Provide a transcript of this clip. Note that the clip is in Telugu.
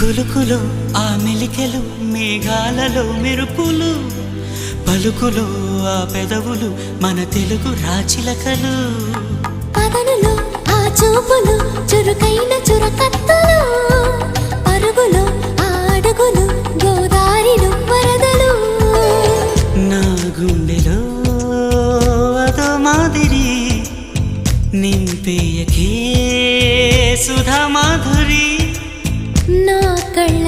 కులుకులో ఆ మెలికెలు మేఘాలలో మెరుపులు పలుకులో ఆ పెదవులు మన తెలుగు రాచిలకలు పదనులో ఆ చూపులు చురుకైన చురకత్తలు పరుగులో ఆ అడుగులు గోదారిలో వరదలు నా గుండెలో అదో మాదిరి నింపేయకే సుధా మాధురి నా కళ్ళ